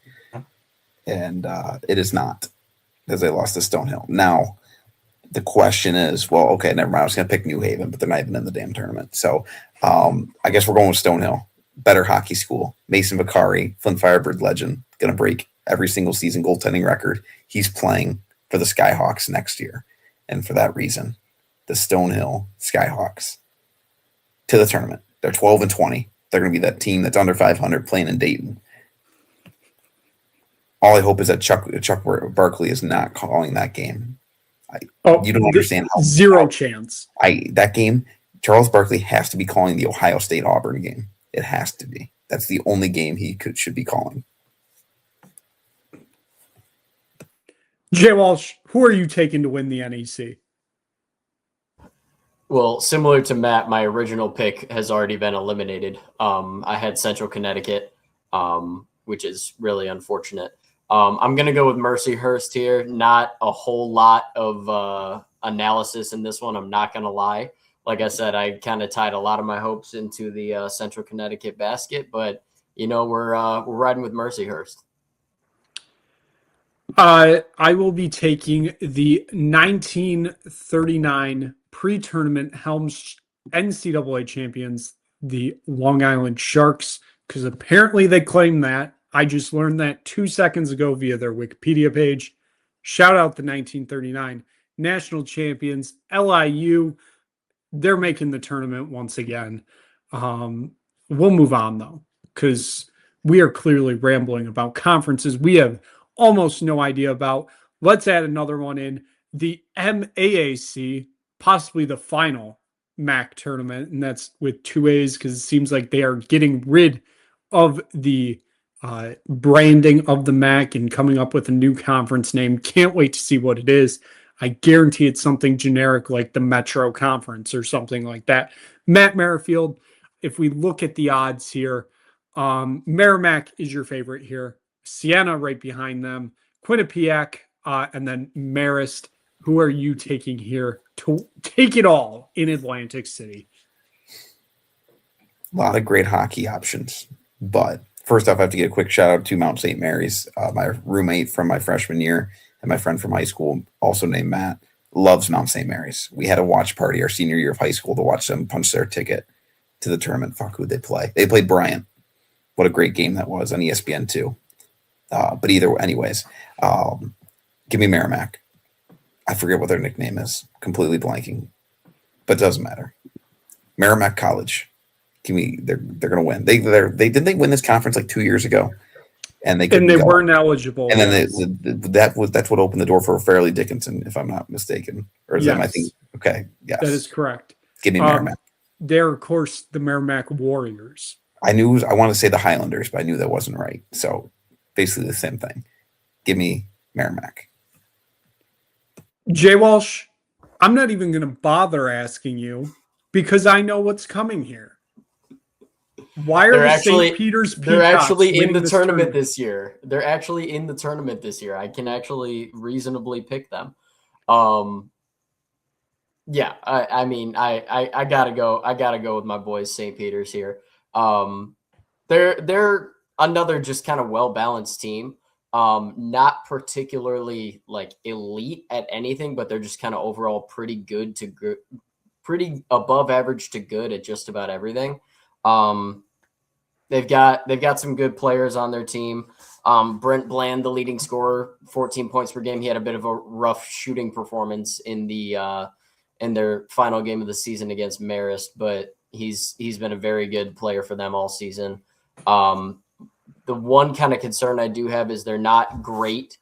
And it is not, because they lost to Stonehill. Now, the question is, well, okay, never mind. I was going to pick New Haven, but they're not even in the damn tournament. So I guess we're going with Stonehill. Better hockey school. Mason Vicari, Flint Firebird legend, going to break every single season goaltending record. He's playing for the Skyhawks next year. And for that reason, the Stonehill Skyhawks to the tournament. They're 12-20. They're going to be that team that's under 500 playing in Dayton. All I hope is that Chuck Barkley is not calling that game. You don't understand how zero chance. That game, Charles Barkley has to be calling the Ohio State Auburn game. It has to be. That's the only game he should be calling. Jay Walsh, who are you taking to win the NEC? Well, similar to Matt, my original pick has already been eliminated. I had Central Connecticut, which is really unfortunate. I'm going to go with Mercyhurst here. Not a whole lot of analysis in this one. I'm not going to lie. Like I said, I kind of tied a lot of my hopes into the Central Connecticut basket, but we're riding with Mercyhurst. I will be taking the 1939 pre-tournament Helms NCAA champions, the Long Island Sharks, because apparently they claim that. I just learned that 2 seconds ago via their Wikipedia page. Shout out the 1939 national champions, LIU. They're making the tournament once again. We'll move on, though, because we are clearly rambling about conferences we have almost no idea about. Let's add another one in. The MAAC, possibly the final MAAC tournament, and that's with 2As because it seems like they are getting rid of the branding of the MAAC and coming up with a new conference name. Can't wait to see what it is. I guarantee it's something generic like the Metro Conference or something like that. Matt Merrifield, if we look at the odds here, Merrimack is your favorite here. Siena right behind them. Quinnipiac, and then Marist. Who are you taking here to take it all in Atlantic City? A lot of great hockey options. But first off, I have to get a quick shout out to Mount St. Mary's. My roommate from my freshman year and my friend from high school, also named Matt, loves Mount St. Mary's. We had a watch party our senior year of high school to watch them punch their ticket to the tournament. Fuck, who'd they play? They played Bryant. What a great game that was on ESPN2. But anyways, give me Merrimack. I forget what their nickname is. Completely blanking. But it doesn't matter. Merrimack College. Give me. They're going to win. They win this conference like 2 years ago, and they weren't eligible. And then that's what opened the door for Fairleigh Dickinson, if I'm not mistaken. Or is that I think? Okay, yes, that is correct. Give me Merrimack. They're of course the Merrimack Warriors. I want to say the Highlanders, but I knew that wasn't right. So basically the same thing. Give me Merrimack. Jay Walsh, I'm not even going to bother asking you because I know what's coming here. Why are St. Peter's Peacocks They're actually in the tournament this year. They're actually in the tournament this year. I can actually reasonably pick them. Yeah, I mean, I gotta go. I gotta go with my boys, St. Peter's here. They're another just kind of well-balanced team. Not particularly like elite at anything, but they're just kind of overall pretty good to good, pretty above average to good at just about everything. They've got some good players on their team. Brent Bland, the leading scorer, 14 points per game. He had a bit of a rough shooting performance in their final game of the season against Marist, but he's been a very good player for them all season. The one kind of concern I do have is they're not great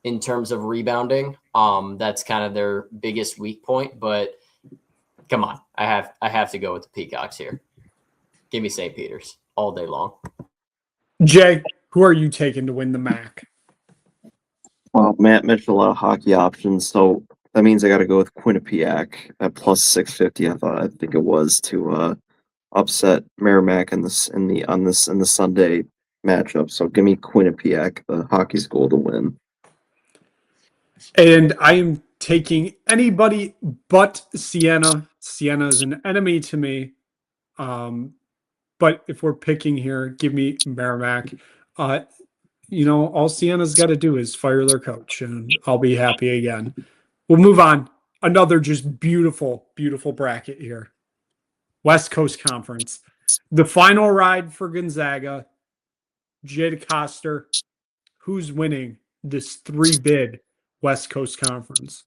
in terms of rebounding. That's kind of their biggest weak point, but come on. I have to go with the Peacocks here. Give me St. Peter's all day long. Jay, who are you taking to win the MAAC? Well, Matt mentioned a lot of hockey options, so that means I got to go with Quinnipiac at plus 650. I think it was to upset Merrimack in the Sunday matchup. So give me Quinnipiac, the hockey's goal to win. And I am taking anybody but Siena. Siena is an enemy to me. But if we're picking here, give me Merrimack. All Siena's got to do is fire their coach, and I'll be happy again. We'll move on. Another just beautiful, beautiful bracket here. West Coast Conference. The final ride for Gonzaga. Jay Coster. Who's winning this 3-bid West Coast Conference?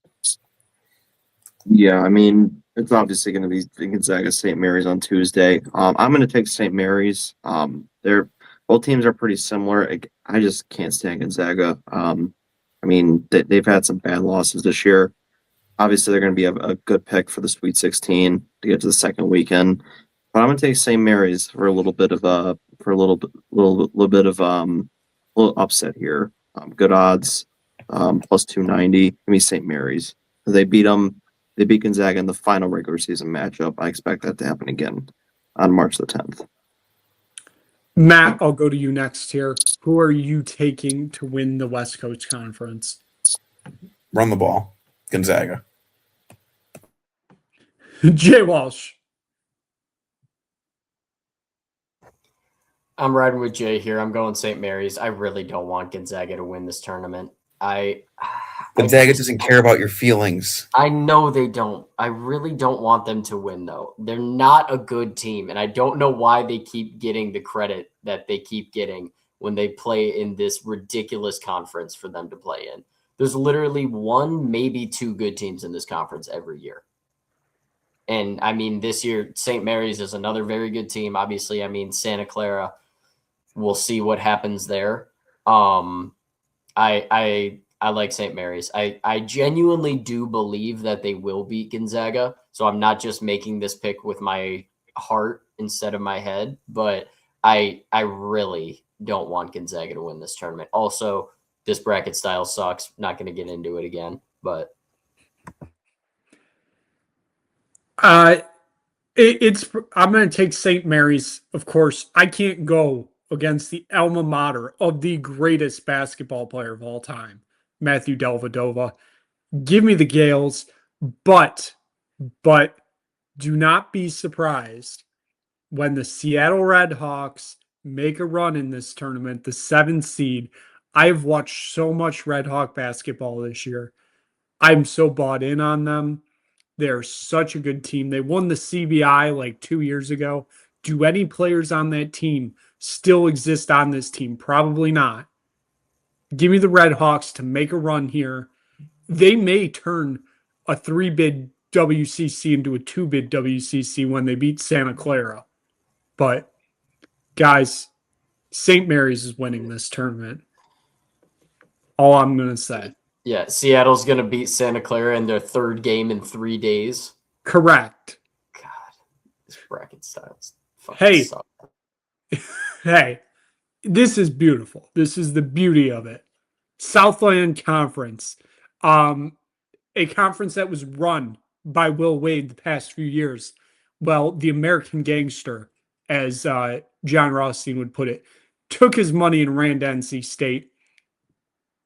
Yeah, I mean, it's obviously going to be Gonzaga St. Mary's on Tuesday. I'm going to take St. Mary's. Both teams are pretty similar. I just can't stand Gonzaga. I mean, they've had some bad losses this year. Obviously, they're going to be a good pick for the Sweet 16 to get to the second weekend. But I'm going to take St. Mary's for a little bit of little upset here. Good odds, plus 290. Give me St. Mary's. They beat them. They beat Gonzaga in the final regular season matchup. I expect that to happen again on March the 10th. Matt, I'll go to you next here. Who are you taking to win the West Coast Conference? Run the ball. Gonzaga. Jay Walsh. I'm riding with Jay here. I'm going St. Mary's. I really don't want Gonzaga to win this tournament. Gonzaga doesn't care about your feelings. I know they don't. I really don't want them to win, though. They're not a good team, and I don't know why they keep getting the credit that they keep getting when they play in this ridiculous conference for them to play in. There's literally one, maybe two good teams in this conference every year. And, I mean, this year, St. Mary's is another very good team. Obviously, I mean, Santa Clara, we'll see what happens there. I like St. Mary's. I genuinely do believe that they will beat Gonzaga. So I'm not just making this pick with my heart instead of my head, but I really don't want Gonzaga to win this tournament. Also, this bracket style sucks. Not going to get into it again, but I'm going to take St. Mary's, of course. I can't go against the alma mater of the greatest basketball player of all time, Matthew Dellavedova. Give me the Gales, but do not be surprised when the Seattle Redhawks make a run in this tournament, the 7th seed. I've watched so much Red Hawk basketball this year. I'm so bought in on them. They're such a good team. They won the CBI like 2 years ago. Do any players on that team still exist on this team? Probably not. Give me the Red Hawks to make a run here. They may turn a 3-bid WCC into a 2-bid WCC when they beat Santa Clara. But, guys, St. Mary's is winning this tournament. All I'm going to say. yeah, Seattle's going to beat Santa Clara in their third game in 3 days. Correct. God, this bracket styles fucking Hey. suck. Hey, this is beautiful. This is the beauty of it. Southland Conference, a conference that was run by Will Wade the past few years. Well, the American gangster, as John Rothstein would put it, took his money and ran to NC State.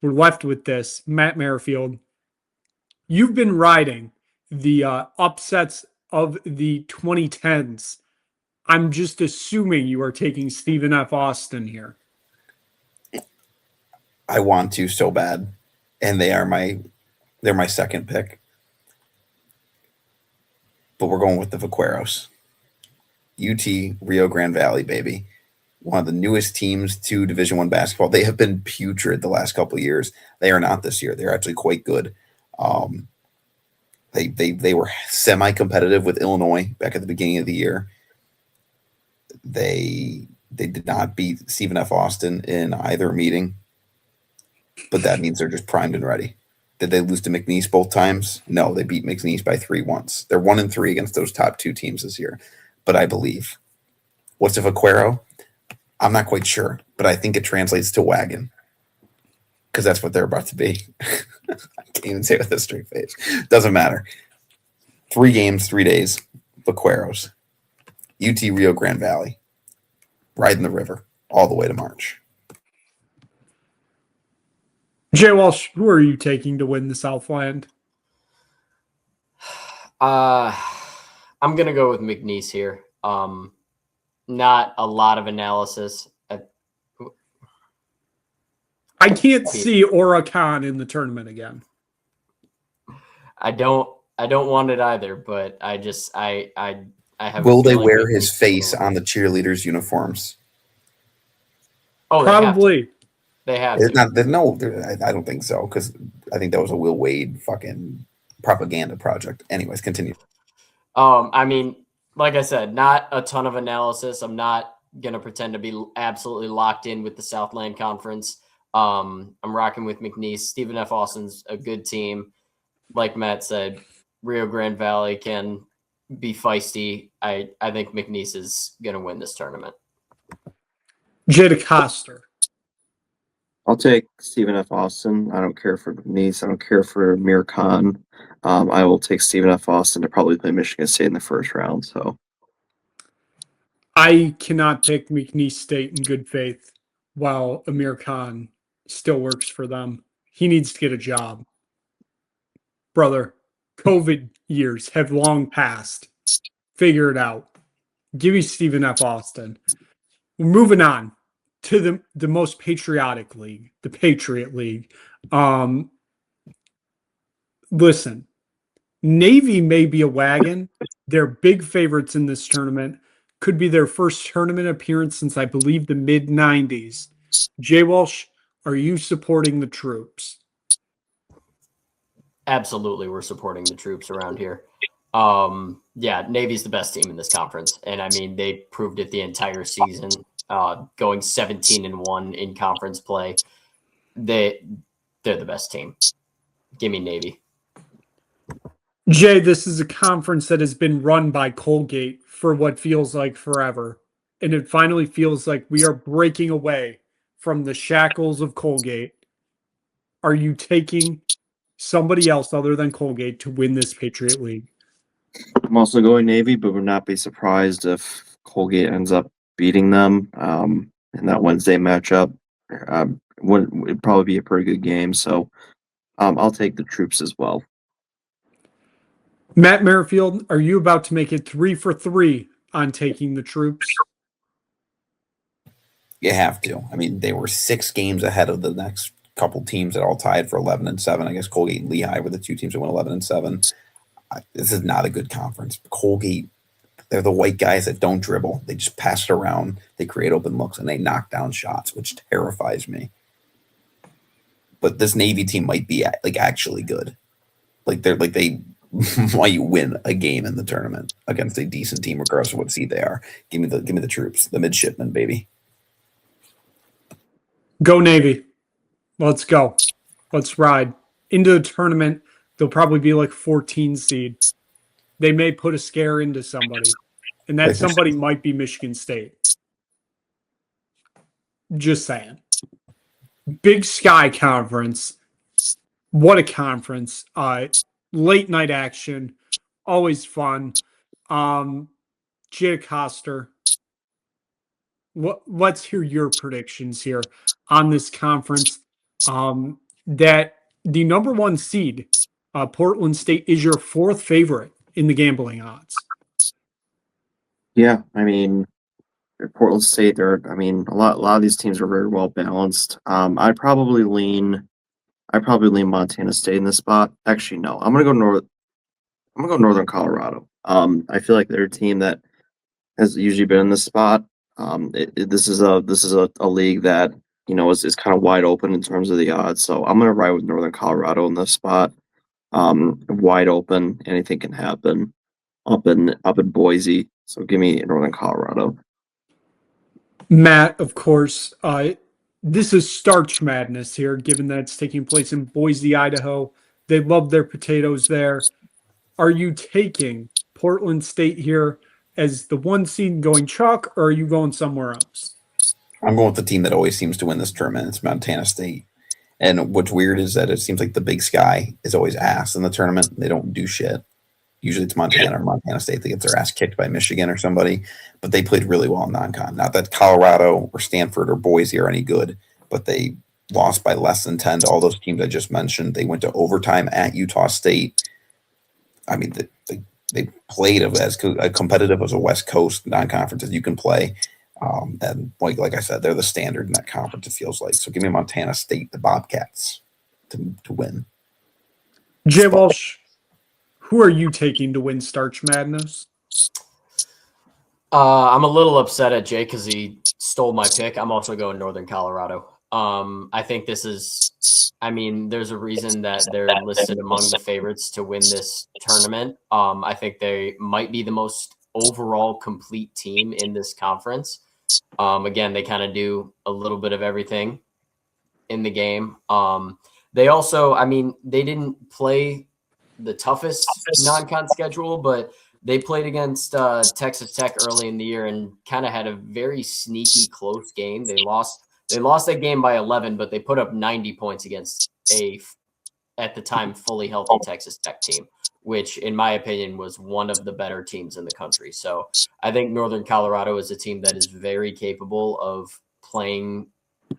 We're left with this. Matt Merrifield, you've been riding the upsets of the 2010s. I'm just assuming you are taking Stephen F. Austin here. I want to so bad, and they're my second pick. But we're going with the Vaqueros. UT Rio Grande Valley, baby. One of the newest teams to Division I basketball. They have been putrid the last couple of years. They are not this year. They're actually quite good. They were semi-competitive with Illinois back at the beginning of the year. They did not beat Stephen F. Austin in either meeting, but that means they're just primed and ready. Did they lose to McNeese both times? No, they beat McNeese by 3 once. They're 1-3 against those top 2 teams this year, but I believe. What's a Vaquero? I'm not quite sure, but I think it translates to wagon. because that's what they're about to be. I can't even say it with a straight face. Doesn't matter. 3 games, 3 days. Vaqueros. UT Rio Grande Valley. Riding the river all the way to March. Jay Walsh, who are you taking to win the Southland? I'm going to go with McNeese here. Not a lot of analysis. I can't see Oricon in the tournament again. I don't want it either, but I have. Will they wear his face on the cheerleaders' uniforms? Oh, probably. They have. I don't think so, because I think that was a Will Wade fucking propaganda project. Anyways, continue. I mean, like I said, not a ton of analysis. I'm not gonna pretend to be absolutely locked in with the Southland Conference. I'm rocking with McNeese. Stephen F. Austin's a good team. Like Matt said, Rio Grande Valley can be feisty. I think McNeese is gonna win this tournament. Jay DeCoster. I'll take Stephen F. Austin. I don't care for McNeese. I don't care for Amir Khan. I will take Stephen F. Austin to probably play Michigan State in the first round. So I cannot pick McNeese State in good faith while Amir Khan still works for them. He needs to get a job. Brother, COVID years have long passed. Figure it out. Give me Stephen F. Austin. We're moving on to the most patriotic league, the Patriot League. Listen, Navy may be a wagon. They're big favorites in this tournament. Could be their first tournament appearance since, I believe, the mid-90s. Jay Walsh, are you supporting the troops? Absolutely, we're supporting the troops around here. Yeah, Navy's the best team in this conference, and I mean they proved it the entire season, going 17-1 in conference play. They're the best team. Give me Navy. Jay, this is a conference that has been run by Colgate for what feels like forever, and it finally feels like we are breaking away from the shackles of Colgate. Are you taking somebody else other than Colgate to win this Patriot League? I'm also going Navy, but would not be surprised if Colgate ends up beating them in that Wednesday matchup. It'd probably be a pretty good game. So I'll take the troops as well. Matt Merrifield, are you about to make it 3 for 3 on taking the troops? You have to. I mean, they were 6 games ahead of the next couple teams that all tied for 11-7. I guess Colgate and Lehigh were the 2 teams that went 11-7. This is not a good conference. Colgate, they're the white guys that don't dribble. They just pass it around. They create open looks and they knock down shots, which terrifies me. But this Navy team might be actually good. They might win a game in the tournament against a decent team, regardless of what seed they are. Give me the troops, the midshipmen, baby. Go Navy. Let's go. Let's ride. Into the tournament, they'll probably be like 14 seed. They may put a scare into somebody, and that somebody might be Michigan State. Just saying. Big Sky Conference. What a conference. Late night action. Always fun. Jay Coster. Let's hear your predictions here on this conference. That the number 1 seed, Portland State, is your 4th favorite in the gambling odds. Yeah, I mean, Portland State. A lot of these teams are very well balanced. I'd probably lean Montana State in this spot. Actually, no, I'm gonna go Northern Colorado. I feel like they're a team that has usually been in this spot. This is a league that is kind of wide open in terms of the odds. So I'm gonna ride with Northern Colorado in this spot. Wide open, anything can happen up in Boise. So give me Northern Colorado. Matt, of course, this is Starch Madness here, given that it's taking place in Boise, Idaho. They love their potatoes there. Are you taking Portland State here as the 1 seed going chalk, or are you going somewhere else? I'm going with the team that always seems to win this tournament. It's Montana State. And what's weird is that it seems like the Big Sky is always ass in the tournament. They don't do shit. Usually it's Montana or Montana State that gets their ass kicked by Michigan or somebody, but they played really well in non-con. Not that Colorado or Stanford or Boise are any good, but they lost by less than 10 to all those teams I just mentioned. They went to overtime at Utah State. I mean, they played as competitive as a West Coast non-conference as you can play. And like I said, they're the standard in that conference, it feels like. So give me Montana State, the Bobcats, to win. Jay Walsh, who are you taking to win Starch Madness? I'm a little upset at Jay because he stole my pick. I'm also going Northern Colorado. I think this is, I mean, there's a reason that they're listed among the favorites to win this tournament. I think they might be the most overall complete team in this conference. Again, they kind of do a little bit of everything in the game. They also, I mean, they didn't play the toughest non-con schedule, but they played against Texas Tech early in the year and kind of had a very sneaky close game. They lost that game by 11, but they put up 90 points against at the time, fully healthy Texas Tech team, which in my opinion was one of the better teams in the country. So I think Northern Colorado is a team that is very capable of playing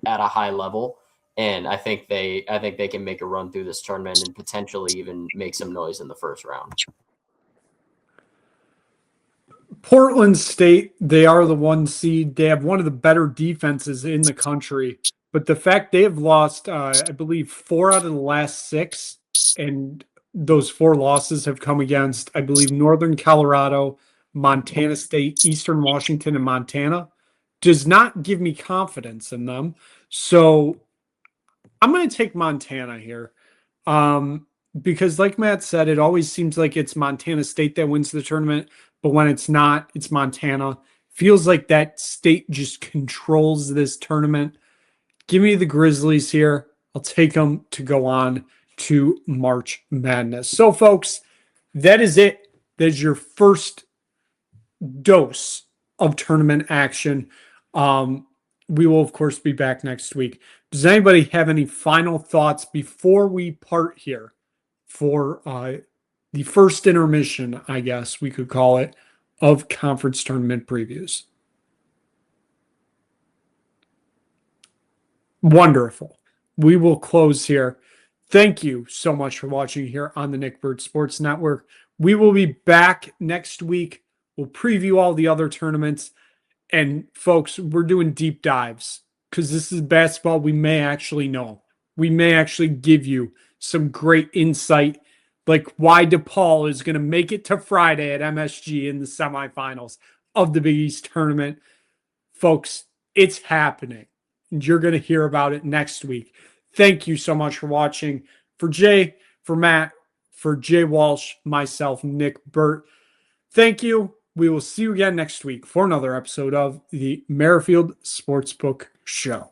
at a high level. And I think they can make a run through this tournament and potentially even make some noise in the first round. Portland State, they are the 1 seed. They have one of the better defenses in the country. But the fact they have lost, I believe, 4 out of the last 6, and those 4 losses have come against, I believe, Northern Colorado, Montana State, Eastern Washington, and Montana, does not give me confidence in them. So I'm going to take Montana here because, like Matt said, it always seems like it's Montana State that wins the tournament, but when it's not, it's Montana. Feels like that state just controls this tournament. Give me the Grizzlies here. I'll take them to go on to March Madness. So, folks, that is it. That's your first dose of tournament action. We will, of course, be back next week. Does anybody have any final thoughts before we part here for the first intermission, I guess we could call it, of conference tournament previews? Wonderful. We will close here. Thank you so much for watching here on the Nick Bird Sports Network. We will be back next week. We'll preview all the other tournaments. And folks, we're doing deep dives because this is basketball we may actually know. We may actually give you some great insight, like why DePaul is going to make it to Friday at MSG in the semifinals of the Big East tournament. Folks, it's happening. And you're going to hear about it next week. Thank you so much for watching. For Jay, for Matt, for Jay Walsh, myself, Nick Burt, thank you. We will see you again next week for another episode of the Merrifield Sportsbook Show.